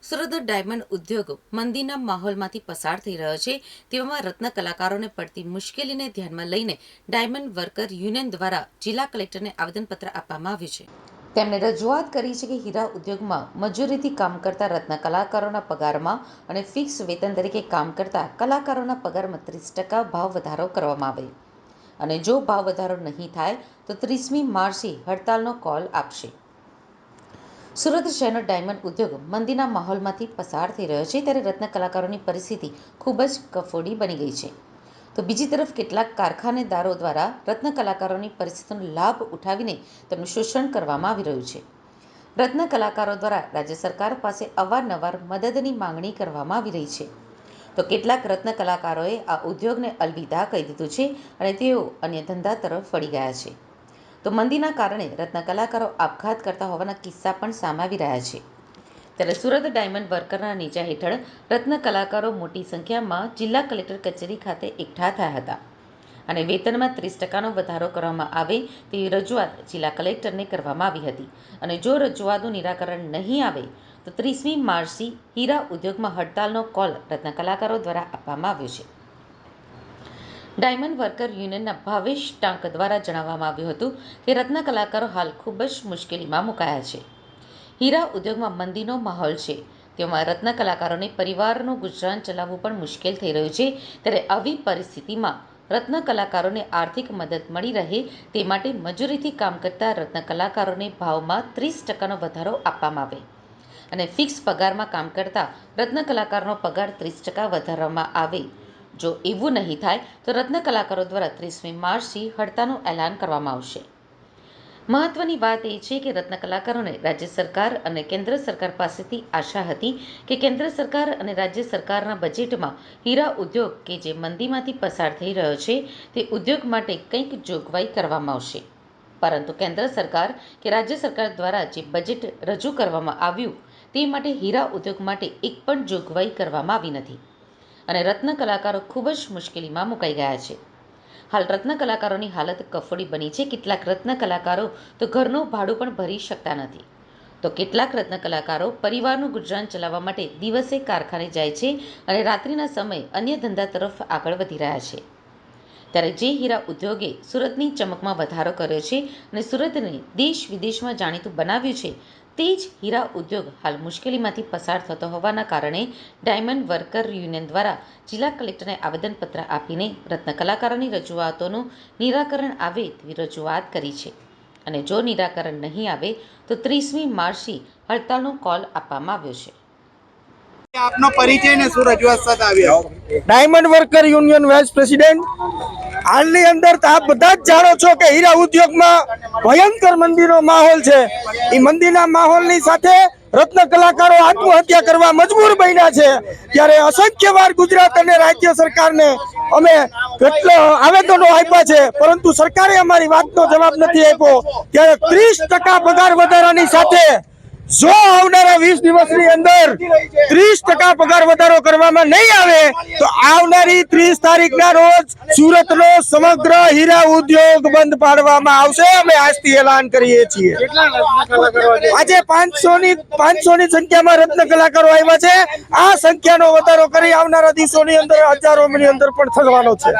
Surat diamond ઉદ્યોગ મંદીના માહોલમાંથી પસાર થઈ રહ્યો છે। તેવામાં રત્ન કલાકારોને પડતી મુશ્કેલીને ધ્યાનમાં લઈને ડાયમંડ વર્કર યુનિયન દ્વારા જિલ્લા કલેક્ટરને આવેદનપત્ર આપવામાં આવ્યું છે। તેમણે રજૂઆત કરી છે કે હીરા ઉદ્યોગમાં મજૂરીથી કામ કરતા રત્ન કલાકારોના પગારમાં અને ફિક્સ વેતન તરીકે કામ કરતા કલાકારોના પગારમાં 30% ભાવ વધારો કરવામાં આવે અને જો ભાવ વધારો નહીં થાય તો 30મી માર્ચથી હડતાલનો કોલ આપશે। સુરત શહેરનો ડાયમંડ ઉદ્યોગ મંદીના માહોલમાંથી પસાર થઈ રહ્યો છે, ત્યારે રત્ન કલાકારોની પરિસ્થિતિ ખૂબ જ કફોડી બની ગઈ છે। તો બીજી તરફ કેટલાક કારખાનેદારો દ્વારા રત્ન કલાકારોની પરિસ્થિતિનો લાભ ઉઠાવીને તેમનું શોષણ કરવામાં આવી રહ્યું છે। રત્ન કલાકારો દ્વારા રાજ્ય સરકાર પાસે અવારનવાર મદદની માંગણી કરવામાં આવી રહી છે, તો કેટલાક રત્ન કલાકારોએ આ ઉદ્યોગને અલવિદા કહી દીધું છે અને તેઓ અન્ય ધંધા તરફ વળી ગયા છે। તો મંદીના કારણે રત્ન કલાકારો આપઘાત કરતા હોવાના કિસ્સા પણ સામે આવી રહ્યા છે। ત્યારે સુરત ડાયમંડ વર્કરના નેજા હેઠળ રત્ન કલાકારો મોટી સંખ્યામાં જિલ્લા કલેક્ટર કચેરી ખાતે એકઠા થયા હતા અને વેતનમાં 30%નો વધારો કરવામાં આવે તેવી રજૂઆત જિલ્લા કલેક્ટરને કરવામાં આવી હતી અને જો રજૂઆતનું નિરાકરણ નહીં આવે તો 30મી માર્ચથી હીરા ઉદ્યોગમાં હડતાલનો કોલ રત્ન કલાકારો દ્વારા આપવામાં આવ્યો છે। ડાયમંડ વર્કર યુનિયનના ભાવેશ ટાંક દ્વારા જણાવવામાં આવ્યું હતું કે રત્ન કલાકારો હાલ ખૂબ જ મુશ્કેલીમાં મુકાયા છે। હીરા ઉદ્યોગમાં મંદીનો માહોલ છે, તેમાં રત્ન કલાકારોને પરિવારનું ગુજરાન ચલાવવું પણ મુશ્કેલ થઈ રહ્યું છે। ત્યારે આવી પરિસ્થિતિમાં રત્ન કલાકારોને આર્થિક મદદ મળી રહે તે માટે મજૂરીથી કામ કરતા રત્ન કલાકારોને ભાવમાં 30%નો વધારો આપવામાં આવે અને ફિક્સ પગારમાં કામ કરતા રત્ન કલાકારોનો પગાર 30% વધારવામાં આવે। જો એવું નહીં થાય તો રત્ન કલાકારો દ્વારા 30મી માર્ચથી હડતાલનું એલાન કરવામાં આવશે। મહત્વની વાત એ છે કે રત્ન કલાકારોને રાજ્ય સરકાર અને કેન્દ્ર સરકાર પાસેથી આશા હતી કે કેન્દ્ર સરકાર અને રાજ્ય સરકારના બજેટમાં હીરા ઉદ્યોગ કે જે મંદીમાંથી પસાર થઈ રહ્યો છે તે ઉદ્યોગ માટે કંઈક જોગવાઈ કરવામાં આવશે, પરંતુ કેન્દ્ર સરકાર કે રાજ્ય સરકાર દ્વારા જે બજેટ રજૂ કરવામાં આવ્યું તે માટે હીરા ઉદ્યોગ માટે એક પણ જોગવાઈ કરવામાં આવી નથી અને રત્ન કલાકારો ખૂબ જ મુશ્કેલીમાં મુકાઈ ગયા છે। હાલ રત્ન કલાકારોની હાલત કફોડી બની છે। કેટલાક રત્ન કલાકારો તો ઘરનું ભાડું પણ ભરી શકતા નથી, તો કેટલાક રત્ન કલાકારો પરિવારનું ગુજરાન ચલાવવા માટે દિવસે કારખાને જાય છે અને રાત્રિના સમયે અન્ય ધંધા તરફ આગળ વધી રહ્યા છે। ત્યારે જે હીરા ઉદ્યોગે સુરતની ચમકમાં વધારો કર્યો છે અને સુરતને દેશ વિદેશમાં જાણીતું બનાવ્યું છે, તે જ હીરા ઉદ્યોગ હાલ મુશ્કેલીમાંથી પસાર થતો હોવાના કારણે ડાયમંડ વર્કર યુનિયન દ્વારા જિલ્લા કલેક્ટરને આવેદનપત્ર આપીને રત્ન કલાકારોની રજૂઆતોનું નિરાકરણ આવે તેવી રજૂઆત કરી છે અને જો નિરાકરણ નહીં આવે તો 30મી માર્ચથી હડતાલનો કોલ આપવામાં આવ્યો છે। આપનો પરિચય ને શું રજૂઆત સાથે આવ્યો? Diamond worker union vice president. હાલની અંદર આપ બધા જ જાણો છો કે હીરા ઉદ્યોગમાં ભયંકર મંદીનો માહોલ છે। એ મંદીના માહોલની સાથે રત્ન કલાકારો આત્મહત્યા કરવા મજબૂર બન્યા છે। ત્યારે અસંખ્ય વાર ગુજરાત અને રાજ્ય સરકારને અમે કેટલા આવેદનો આપ્યા છે, પરંતુ સરકારે અમારી વાતનો જવાબ નથી આપ્યો। ત્યારે 30% પગાર વધારાની સાથે જો આવનારા 20 દિવસની અંદર 30% પગાર વધારો કરવામાં નહીં આવે તો આવનારી 30 તારીખના રોજ સુરતનો સમગ્ર હીરા ઉદ્યોગ બંધ પાડવામાં આવશે। અમે આજથી એલાન કરીએ છીએ। આજે 500ની સંખ્યામાં રત્ન કલાકારો આવ્યા છે। આ સંખ્યાનો વધારો કરી આવનારા દિવસોની અંદર હજારોની અંદર પણ થવાનો છે।